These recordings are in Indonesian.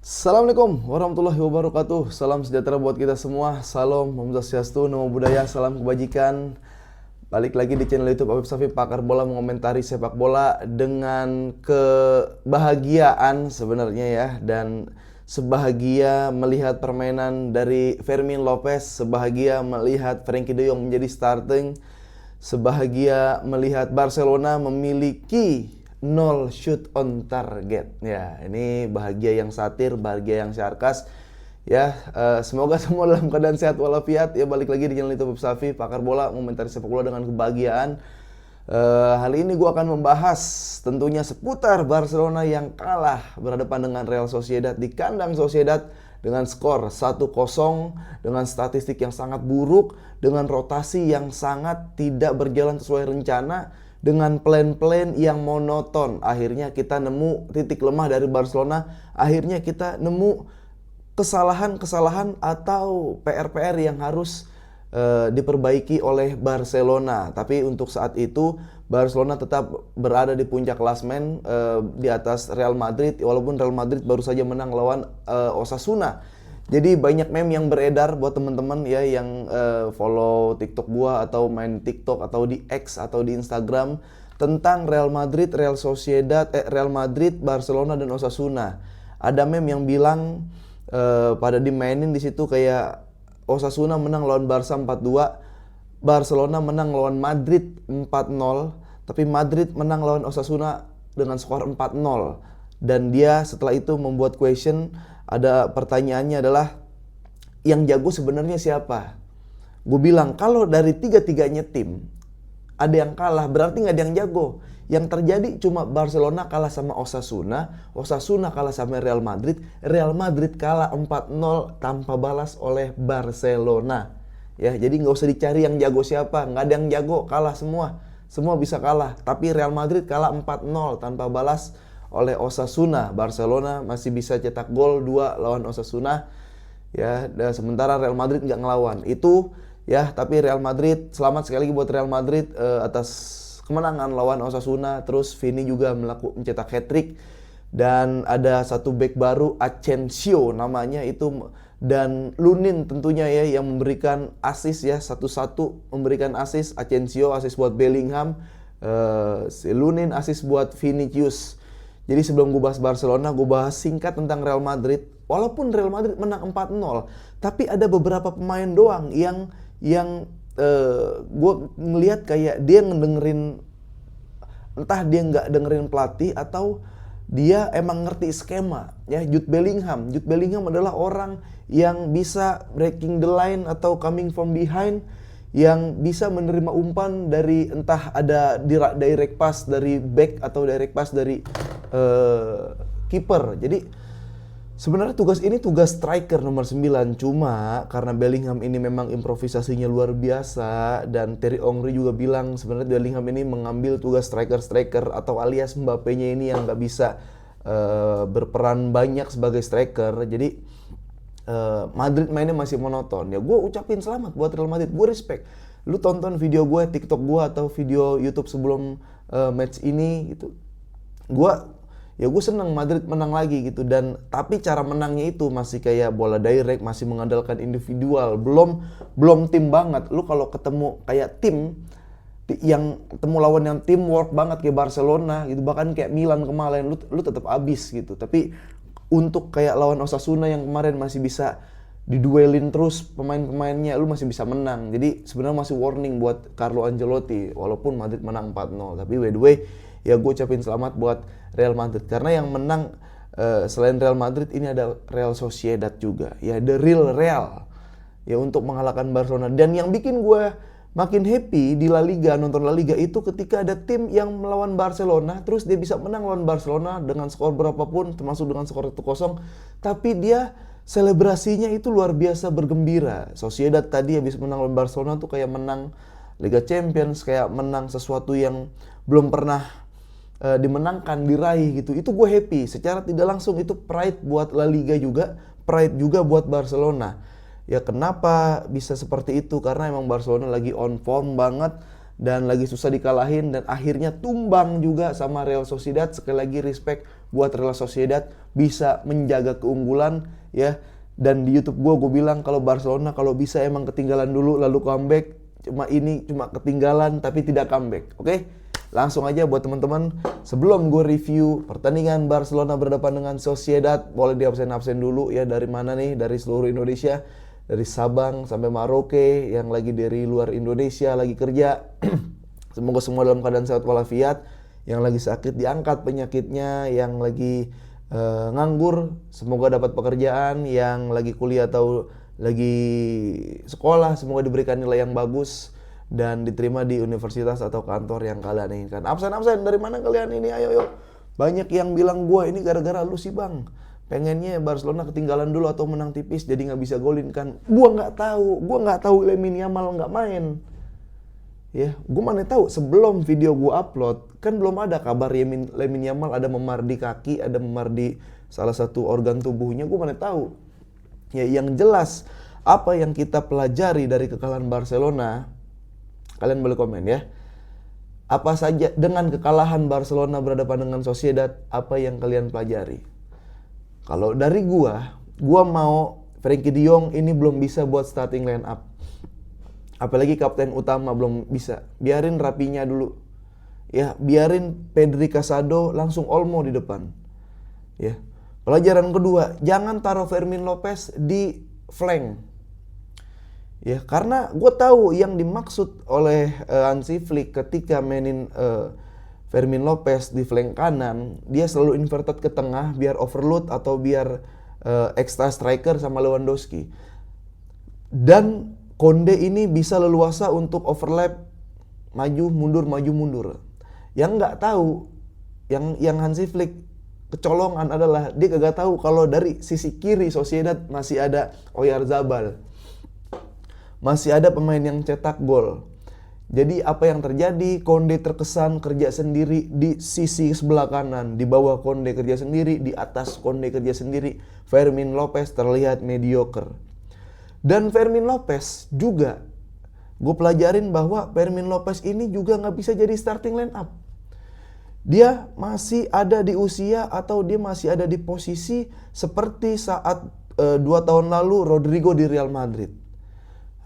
Assalamualaikum warahmatullahi wabarakatuh. Salam sejahtera buat kita semua. Salam, Om Swastiastu, Namo Buddhaya, salam kebajikan. Balik lagi di channel YouTube Afif Safi, pakar bola mengomentari sepak bola dengan kebahagiaan sebenarnya ya. Dan sebahagia melihat permainan dari Fermin Lopez, sebahagia melihat Frenkie de Jong menjadi starting, sebahagia melihat Barcelona memiliki 0 shoot on target. Ya, ini bahagia yang satir, bahagia yang sarkas. Ya, semoga semua dalam keadaan sehat walafiat. Ya, balik lagi di channel YouTube Safi, pakar bola mengomentari sepak bola dengan kebahagiaan. Hari ini gue akan membahas tentunya seputar Barcelona yang kalah berhadapan dengan Real Sociedad di kandang Sociedad dengan skor 1-0, dengan statistik yang sangat buruk, dengan rotasi yang sangat tidak berjalan sesuai rencana, dengan plan-plan yang monoton. Akhirnya kita nemu titik lemah dari Barcelona, akhirnya kita nemu kesalahan-kesalahan atau PR-PR yang harus diperbaiki oleh Barcelona. Tapi untuk saat itu Barcelona tetap berada di puncak klasemen di atas Real Madrid, walaupun Real Madrid baru saja menang lawan Osasuna. Jadi banyak meme yang beredar buat teman-teman ya yang follow TikTok gua atau main TikTok atau di X atau di Instagram tentang Real Madrid, Real Sociedad, Real Madrid, Barcelona dan Osasuna. Ada meme yang bilang pada dimainin di situ kayak Osasuna menang lawan Barca 4-2, Barcelona menang lawan Madrid 4-0, tapi Madrid menang lawan Osasuna dengan skor 4-0. Dan dia setelah itu membuat question, ada pertanyaannya adalah yang jago sebenarnya siapa? Gue bilang kalau dari tiga-tiganya tim ada yang kalah, berarti nggak ada yang jago. Yang terjadi cuma Barcelona kalah sama Osasuna, Osasuna kalah sama Real Madrid, Real Madrid kalah 4-0 tanpa balas oleh Barcelona. Ya, jadi nggak usah dicari yang jago siapa, nggak ada yang jago, kalah semua. Semua bisa kalah, tapi Real Madrid kalah 4-0 tanpa balas oleh Osasuna. Barcelona masih bisa cetak gol 2 lawan Osasuna. Ya, dan sementara Real Madrid nggak ngelawan. Itu ya, tapi Real Madrid, selamat sekali lagi buat Real Madrid atas kemenangan lawan Osasuna. Terus Vini juga mencetak hat-trick. Dan ada satu back baru, Asensio namanya itu, dan Lunin tentunya ya yang memberikan assist ya, satu-satu memberikan assist. Asensio assist buat Bellingham, Lunin assist buat Vinicius. Jadi sebelum gue bahas Barcelona, gue bahas singkat tentang Real Madrid. Walaupun Real Madrid menang 4-0, tapi ada beberapa pemain doang yang gue ngelihat kayak dia ngedengerin, entah dia nggak dengerin pelatih atau dia emang ngerti skema. Ya, Jude Bellingham adalah orang yang bisa breaking the line atau coming from behind, yang bisa menerima umpan dari entah ada direct pass dari back atau direct pass dari kiper. Jadi sebenarnya tugas ini tugas striker nomor 9. Cuma karena Bellingham ini memang improvisasinya luar biasa, dan Thierry Henry juga bilang sebenarnya Bellingham ini mengambil tugas striker atau alias Mbappe-nya ini yang nggak bisa berperan banyak sebagai striker. Jadi Madrid mainnya masih monoton. Ya gue ucapin selamat buat Real Madrid, gue respect. Lu tonton video gue, TikTok gue atau video YouTube sebelum match ini gitu, gue seneng Madrid menang lagi gitu. Dan tapi cara menangnya itu masih kayak bola direct, masih mengandalkan individual, belum tim banget. Lu kalau ketemu kayak tim yang ketemu lawan yang teamwork banget kayak Barcelona gitu, bahkan kayak Milan kemarin, lu tetap abis gitu. Tapi untuk kayak lawan Osasuna yang kemarin masih bisa diduelin terus pemain-pemainnya, lu masih bisa menang. Jadi sebenarnya masih warning buat Carlo Ancelotti walaupun Madrid menang 4-0. Tapi by the way, ya gue ucapin selamat buat Real Madrid karena yang menang selain Real Madrid ini ada Real Sociedad juga. Ya, the real Real ya untuk mengalahkan Barcelona. Dan yang bikin gue makin happy di La Liga, nonton La Liga itu ketika ada tim yang melawan Barcelona, terus dia bisa menang lawan Barcelona dengan skor berapapun, termasuk dengan skor 1-0, tapi dia selebrasinya itu luar biasa bergembira. Sociedad tadi habis menang lawan Barcelona tuh kayak menang Liga Champions, kayak menang sesuatu yang belum pernah dimenangkan, diraih gitu. Itu gue happy. Secara tidak langsung itu pride buat La Liga juga, pride juga buat Barcelona. Ya kenapa bisa seperti itu? Karena emang Barcelona lagi on form banget dan lagi susah dikalahin, dan akhirnya tumbang juga sama Real Sociedad. Sekali lagi respect buat Real Sociedad bisa menjaga keunggulan ya. Dan di YouTube gue bilang kalau Barcelona kalau bisa emang ketinggalan dulu lalu comeback. Cuma ketinggalan tapi tidak comeback. Oke? Langsung aja buat teman-teman, sebelum gue review pertandingan Barcelona berhadapan dengan Sociedad, boleh di absen dulu ya. Dari mana nih? Dari seluruh Indonesia, dari Sabang sampai Merauke, yang lagi dari luar Indonesia lagi kerja. Semoga semua dalam keadaan sehat walafiat. Yang lagi sakit diangkat penyakitnya, yang lagi nganggur semoga dapat pekerjaan, yang lagi kuliah atau lagi sekolah semoga diberikan nilai yang bagus dan diterima di universitas atau kantor yang kalian inginkan. Absen dari mana kalian ini? Ayo. Banyak yang bilang gue ini gara-gara lu sih bang, pengennya Barcelona ketinggalan dulu atau menang tipis jadi nggak bisa golin kan. Gue nggak tahu Lamine Yamal nggak main. Ya, gue mana tahu sebelum video gue upload kan belum ada kabar Lamine Yamal ada memar di kaki, ada memar di salah satu organ tubuhnya. Gue mana tahu. Ya, yang jelas apa yang kita pelajari dari kekalahan Barcelona, kalian boleh komen ya. Apa saja dengan kekalahan Barcelona berhadapan dengan Sociedad, apa yang kalian pelajari? Kalau dari gua mau Frenkie de Jong ini belum bisa buat starting line up. Apalagi kapten utama belum bisa. Biarin Rapinya dulu. Ya, biarin Pedri Casado langsung Olmo di depan. Ya. Pelajaran kedua, jangan taruh Fermin Lopez di flank. Ya, karena gue tahu yang dimaksud oleh Hansi Flick ketika mainin Fermin Lopez di flank kanan, dia selalu inverted ke tengah biar overload atau biar extra striker sama Lewandowski. Dan Konde ini bisa leluasa untuk overlap, maju mundur. Yang nggak tahu, yang Hansi Flick kecolongan adalah dia kagak tahu kalau dari sisi kiri Sociedad masih ada Oyarzabal, masih ada pemain yang cetak gol. Jadi apa yang terjadi? Konde terkesan kerja sendiri di sisi sebelah kanan, di bawah Konde kerja sendiri, di atas Konde kerja sendiri. Fermin Lopez terlihat mediocre. Dan Fermin Lopez juga, gue pelajarin bahwa Fermin Lopez ini juga nggak bisa jadi starting line up. Dia masih ada di usia atau dia masih ada di posisi seperti saat 2 tahun lalu Rodrigo di Real Madrid.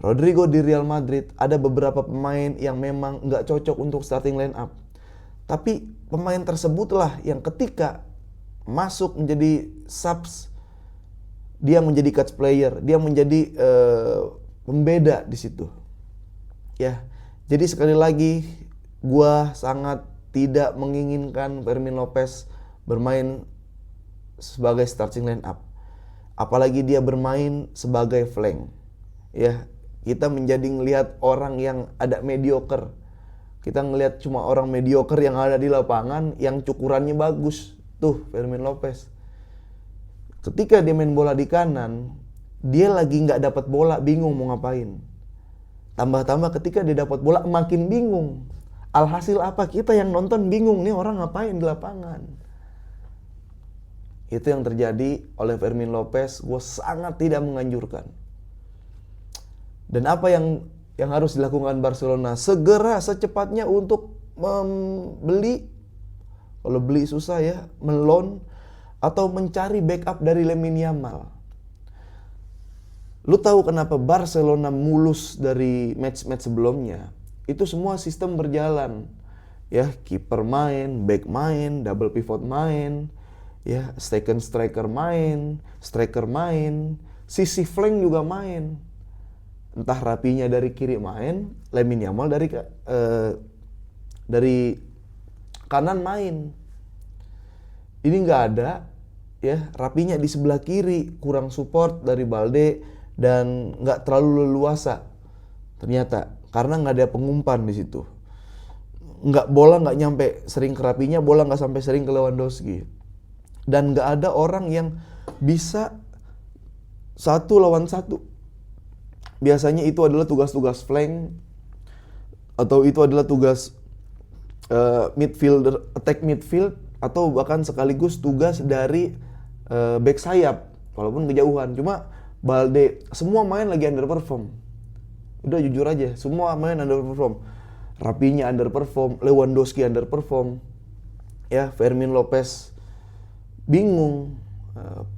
Rodrigo di Real Madrid ada beberapa pemain yang memang nggak cocok untuk starting line up. Tapi pemain tersebutlah yang ketika masuk menjadi subs, dia menjadi catch player, dia menjadi pembeda di situ. Ya, jadi sekali lagi, gua sangat tidak menginginkan Fermin Lopez bermain sebagai starting line up, apalagi dia bermain sebagai flank. Ya, kita menjadi ngelihat orang yang ada mediocre. Kita ngelihat cuma orang mediocre yang ada di lapangan, yang cukurannya bagus. Tuh, Fermin Lopez. Ketika dia main bola di kanan, dia lagi nggak dapat bola, bingung mau ngapain. Tambah-tambah ketika dia dapat bola, makin bingung. Alhasil apa? Kita yang nonton bingung, nih orang ngapain di lapangan. Itu yang terjadi oleh Fermin Lopez. Gue sangat tidak menganjurkan. Dan apa yang harus dilakukan Barcelona? Segera secepatnya untuk membeli, kalau beli susah ya, melon atau mencari backup dari Lamine Yamal. Lu tahu kenapa Barcelona mulus dari match-match sebelumnya? Itu semua sistem berjalan. Ya, kiper main, back main, double pivot main, ya, second striker main, striker main, sisi flank juga main. Entah Rapinya dari kiri main, Lamine Yamal dari kanan main. Ini nggak ada, ya. Rapinya di sebelah kiri, kurang support dari Balde dan nggak terlalu leluasa. Ternyata karena nggak ada pengumpan di situ. Bola nggak nyampe sering ke Rapinya, bola nggak sampai sering ke Lewandowski. Dan nggak ada orang yang bisa 1 lawan 1. Biasanya itu adalah tugas-tugas flank atau itu adalah tugas midfielder, attack midfield, atau bahkan sekaligus tugas dari back sayap walaupun kejauhan. Cuma Balde semua main lagi underperform. Udah jujur aja, semua main underperform. Rapinya underperform, Lewandowski underperform. Ya, Fermin Lopez bingung.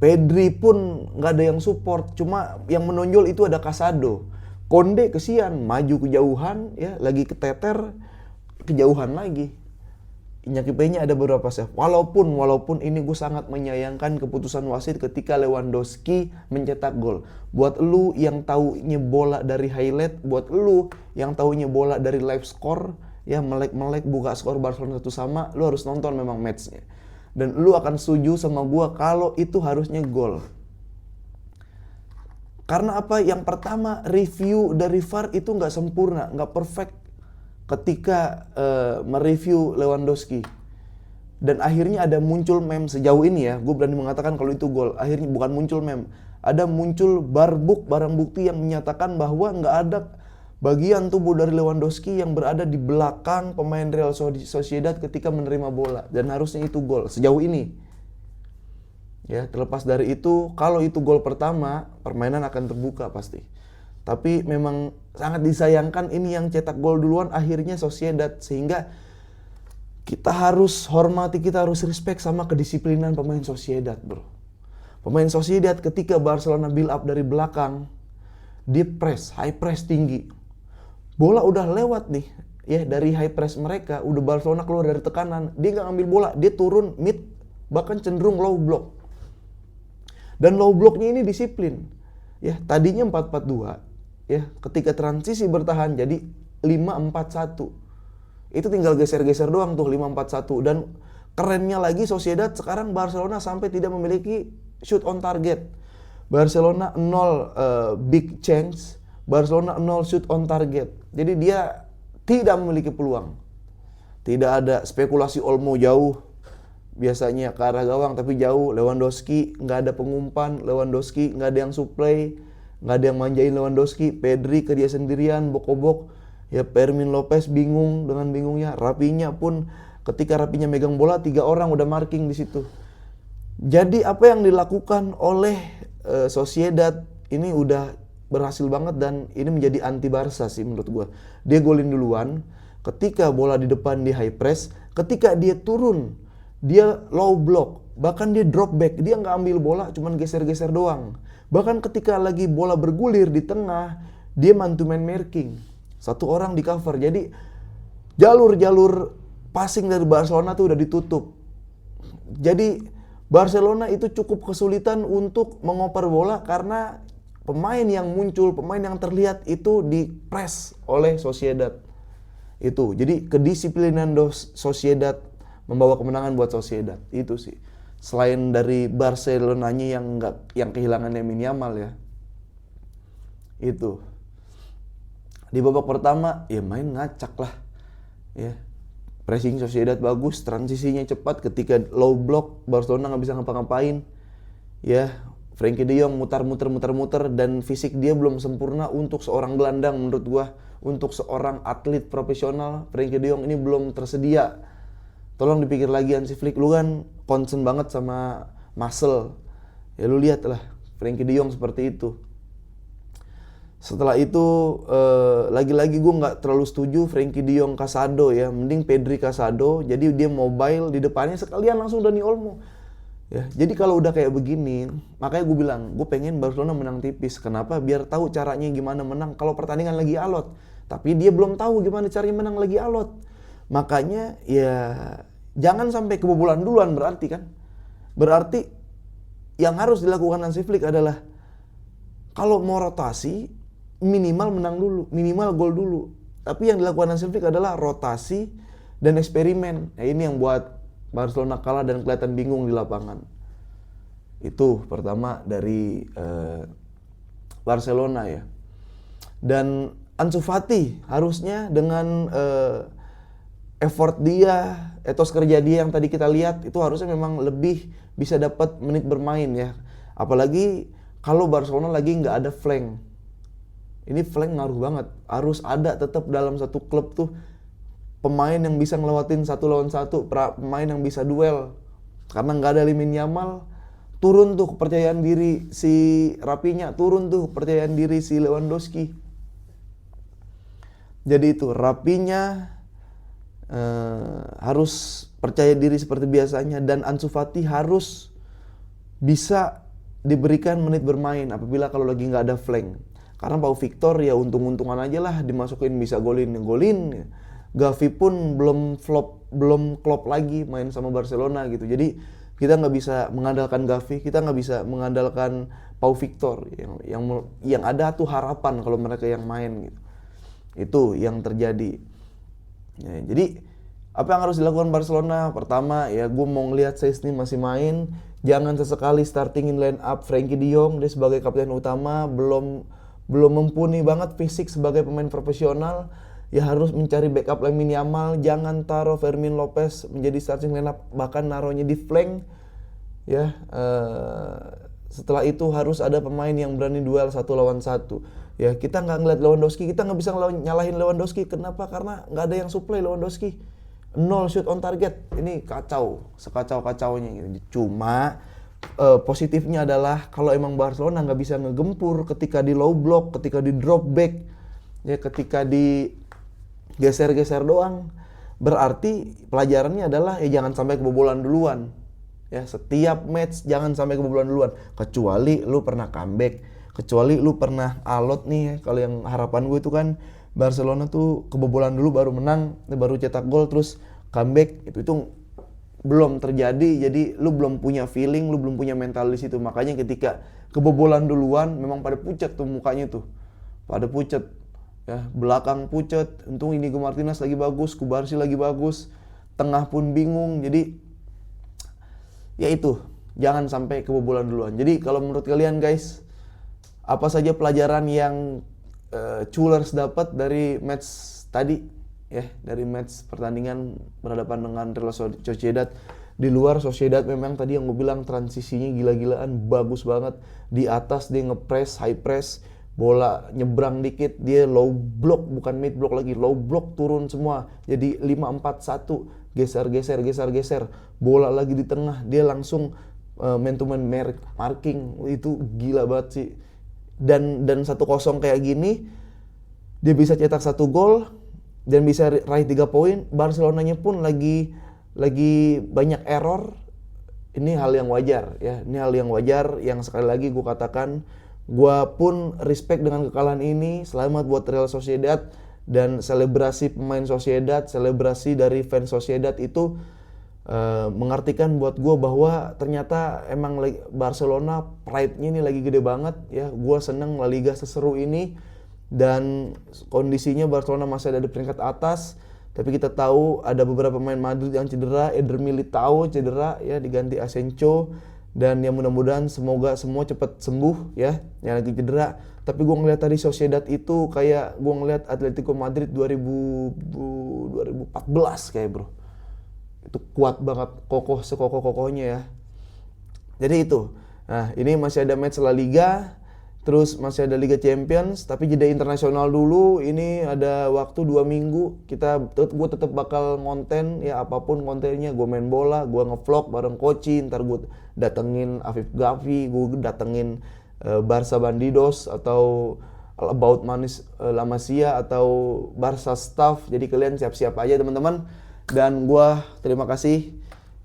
Pedri pun nggak ada yang support, cuma yang menonjol itu ada Casado. Konde kesian, maju kejauhan, ya lagi keteter, kejauhan lagi. Iñaki Peña ada beberapa save. Walaupun ini gue sangat menyayangkan keputusan wasit ketika Lewandowski mencetak gol. Buat lu yang taunya bola dari highlight, buat lu yang taunya bola dari live score, ya melek buka skor Barcelona 1-1, lu harus nonton memang matchnya. Dan lu akan setuju sama gue kalau itu harusnya gol. Karena apa? Yang pertama, review dari VAR itu nggak sempurna, nggak perfect ketika mereview Lewandowski. Dan akhirnya ada muncul meme sejauh ini ya, gue berani mengatakan kalau itu gol. Akhirnya bukan muncul meme, ada muncul barang bukti yang menyatakan bahwa nggak ada bagian tubuh dari Lewandowski yang berada di belakang pemain Real Sociedad ketika menerima bola. Dan harusnya itu gol sejauh ini. Ya, terlepas dari itu, kalau itu gol pertama, permainan akan terbuka pasti. Tapi memang sangat disayangkan ini yang cetak gol duluan akhirnya Sociedad, sehingga kita harus hormati, kita harus respect sama kedisiplinan pemain Sociedad, bro. Pemain Sociedad ketika Barcelona build up dari belakang, dia high press tinggi. Bola udah lewat nih, ya dari high press mereka, udah Barcelona keluar dari tekanan, dia nggak ngambil bola, dia turun mid, bahkan cenderung low block. Dan low blocknya ini disiplin. Ya, tadinya 4-4-2. Ya, ketika transisi bertahan jadi 5-4-1. Itu tinggal geser-geser doang tuh 5-4-1. Dan kerennya lagi Sociedad sekarang Barcelona sampai tidak memiliki shoot on target. Barcelona 0 big chance, Barcelona 0 shoot on target. Jadi dia tidak memiliki peluang. Tidak ada spekulasi Olmo jauh, biasanya ke arah gawang tapi jauh. Lewandowski nggak ada pengumpan, Lewandowski nggak ada yang supply, nggak ada yang manjain Lewandowski. Pedri ke dia sendirian, bok-bok. Ya Fermin Lopez bingung dengan bingungnya. Rapinya pun ketika Rapinya megang bola 3 orang udah marking di situ. Jadi apa yang dilakukan oleh Sociedad ini udah berhasil banget dan ini menjadi anti Barca sih menurut gua. Dia golin duluan, ketika bola di depan dia high press, ketika dia turun dia low block, bahkan dia drop back, dia nggak ambil bola, cuman geser-geser doang. Bahkan ketika lagi bola bergulir di tengah, dia man to man marking, 1 orang di cover. Jadi jalur-jalur passing dari Barcelona tuh udah ditutup. Jadi Barcelona itu cukup kesulitan untuk mengoper bola karena pemain yang muncul, pemain yang terlihat itu di press oleh Sociedad. Itu. Jadi kedisiplinan Sociedad membawa kemenangan buat Sociedad. Itu sih. Selain dari Barcelonanya yang kehilangan Lamine Yamal ya. Itu. Di babak pertama ya main ngacak lah. Ya. Pressing Sociedad bagus, transisinya cepat, ketika low block Barcelona nggak bisa ngapa-ngapain. Ya, Frenkie de Jong muter dan fisik dia belum sempurna untuk seorang gelandang menurut gua. Untuk seorang atlet profesional, Frenkie de Jong ini belum tersedia. Tolong dipikir lagi Hansi Flick, lu kan concern banget sama muscle. Ya lu lihat lah Frenkie de Jong seperti itu. Setelah itu lagi-lagi gue nggak terlalu setuju Frenkie de Jong Casado ya, mending Pedri Casado. Jadi dia mobile di depannya, sekalian langsung Dani Olmo. Ya, jadi kalau udah kayak begini, makanya gue bilang gue pengen Barcelona menang tipis. Kenapa? Biar tahu caranya gimana menang kalau pertandingan lagi alot. Tapi dia belum tahu gimana caranya menang lagi alot. Makanya ya jangan sampai kebobolan duluan berarti kan. Berarti yang harus dilakukan Hansi Flick adalah kalau mau rotasi minimal menang dulu, minimal gol dulu. Tapi yang dilakukan Hansi Flick adalah rotasi dan eksperimen. Nah, ini yang buat Barcelona kalah dan kelihatan bingung di lapangan. Itu pertama dari Barcelona ya. Dan Ansu Fati harusnya dengan effort dia, etos kerja dia yang tadi kita lihat, itu harusnya memang lebih bisa dapat menit bermain ya. Apalagi kalau Barcelona lagi nggak ada flank. Ini flank ngaruh banget. Harus ada tetap dalam satu klub tuh pemain yang bisa ngelewatin 1 lawan 1, pemain yang bisa duel. Karena nggak ada Lamine Yamal, turun tuh kepercayaan diri si Rapinya, turun tuh kepercayaan diri si Lewandowski. Jadi itu Rapinya harus percaya diri seperti biasanya dan Ansu Fati harus bisa diberikan menit bermain apabila kalau lagi nggak ada flank. Karena Pau Victor ya untung-untungan aja lah dimasukin bisa golin. Gavi pun belum klop lagi main sama Barcelona gitu. Jadi kita nggak bisa mengandalkan Gavi, kita nggak bisa mengandalkan Pau Victor. Yang ada tuh harapan kalau mereka yang main gitu. Itu yang terjadi. Ya, jadi apa yang harus dilakukan Barcelona? Pertama ya gue mau ngelihat Szczęsny masih main. Jangan sesekali startingin line up Frenkie de Jong, dia sebagai kapten utama belum mumpuni banget fisik sebagai pemain profesional. Ya harus mencari backup Lamine Yamal, jangan taruh Fermin Lopez menjadi starting line up, bahkan naruhnya di flank. Ya, setelah itu harus ada pemain yang berani duel 1 lawan 1. Ya, kita nggak ngeliat Lewandowski, kita nggak bisa nyalahin Lewandowski. Kenapa? Karena nggak ada yang supply Lewandowski. 0 shoot on target. Ini kacau, sekacau-kacaunya gitu. Cuma positifnya adalah kalau emang Barcelona nggak bisa ngegempur ketika di low block, ketika di drop back, ya ketika di geser-geser doang, berarti pelajarannya adalah ya jangan sampai kebobolan duluan. Ya, setiap match jangan sampai kebobolan duluan. Kecuali lu pernah comeback, kecuali lu pernah alot nih ya. Kalau yang harapan gue itu kan Barcelona tuh kebobolan dulu baru menang, baru cetak gol terus comeback. Itu belum terjadi. Jadi lu belum punya feeling, lu belum punya mental di situ. Makanya ketika kebobolan duluan memang pada pucat tuh mukanya tuh. Pada pucat. Ya, belakang pucat. Untung Inigo Martinez lagi bagus, Kubarsi lagi bagus. Tengah pun bingung. Jadi ya itu, jangan sampai kebobolan duluan. Jadi kalau menurut kalian guys, apa saja pelajaran yang Chulers dapat dari match tadi ya, dari match pertandingan berhadapan dengan Real Sociedad. Di luar Sociedad memang tadi yang gue bilang transisinya gila-gilaan, bagus banget. Di atas dia nge-press, high press, bola nyebrang dikit dia low block, bukan mid block lagi, low block turun semua. Jadi 5-4-1, geser, bola lagi di tengah, dia langsung man to man marking. Itu gila banget sih. Dan 1-0 kayak gini dia bisa cetak 1 gol dan bisa raih 3 poin. Barcelonanya pun lagi banyak error. Ini hal yang wajar ya. Ini hal yang wajar yang sekali lagi gue katakan, gue pun respect dengan kekalahan ini. Selamat buat Real Sociedad dan selebrasi pemain Sociedad, selebrasi dari fans Sociedad itu mengartikan buat gue bahwa ternyata emang Barcelona pride-nya ini lagi gede banget ya. Gue seneng La Liga seseru ini dan kondisinya Barcelona masih ada di peringkat atas. Tapi kita tahu ada beberapa pemain Madrid yang cedera, Eder Militao cedera ya, diganti Asensio, dan ya mudah-mudahan semoga semua cepat sembuh ya yang lagi cedera. Tapi gue ngeliat tadi Sociedad itu kayak gue ngeliat Atletico Madrid 2014 kayak bro. Itu kuat banget, kokoh sekokoh-kokohnya ya. Jadi itu. Nah, ini masih ada match La Liga, terus masih ada Liga Champions, tapi jeda internasional dulu. Ini ada waktu 2 minggu. Gue tetap bakal ngonten ya, apapun kontennya. Gue main bola, gue ngevlog bareng Koci, ntar gue datengin Afif Gavi, gue datengin Barca Bandidos atau About Manis La Masia atau Barca Staff. Jadi kalian siap-siap aja teman-teman. Dan gue terima kasih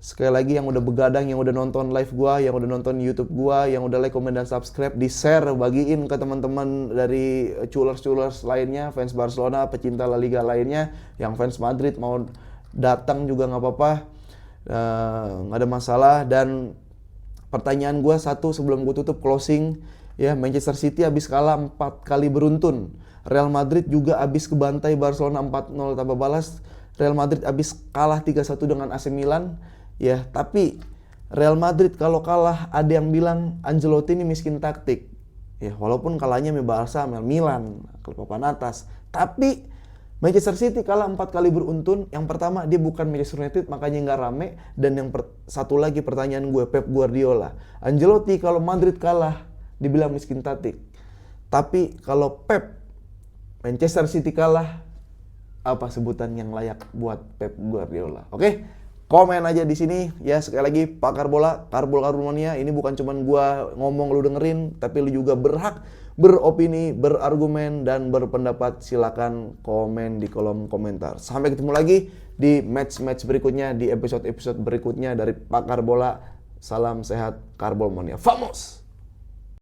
sekali lagi yang udah begadang, yang udah nonton live gue, yang udah nonton YouTube gue, yang udah like, komen, dan subscribe. Di-share, bagiin ke teman-teman dari Chulers lainnya, fans Barcelona, pecinta La Liga lainnya. Yang fans Madrid mau datang juga nggak apa-apa, nggak ada masalah. Dan pertanyaan gue satu sebelum gue tutup closing ya, Manchester City habis kalah 4 kali beruntun. Real Madrid juga habis kebantai Barcelona 4-0 tanpa balas. Real Madrid habis kalah 3-1 dengan AC Milan. Ya, tapi Real Madrid kalau kalah ada yang bilang Ancelotti ini miskin taktik. Ya, walaupun kalahnya sama Barca, sama Milan, klub papan atas. Tapi Manchester City kalah 4 kali beruntun. Yang pertama dia bukan Manchester United, makanya nggak rame. Dan yang satu lagi pertanyaan gue, Pep Guardiola. Ancelotti kalau Madrid kalah dibilang miskin taktik. Tapi kalau Pep Manchester City kalah, apa sebutan yang layak buat Pep Guardiola? Oke, komen aja di sini ya. Sekali lagi, Pakar Bola, Karbol Karbolmania, ini bukan cuman gua ngomong lu dengerin, tapi lu juga berhak beropini, berargumen, dan berpendapat. Silakan komen di kolom komentar. Sampai ketemu lagi di match-match berikutnya, di episode-episode berikutnya dari Pakar Bola. Salam sehat, Karbol Mania. Vamos!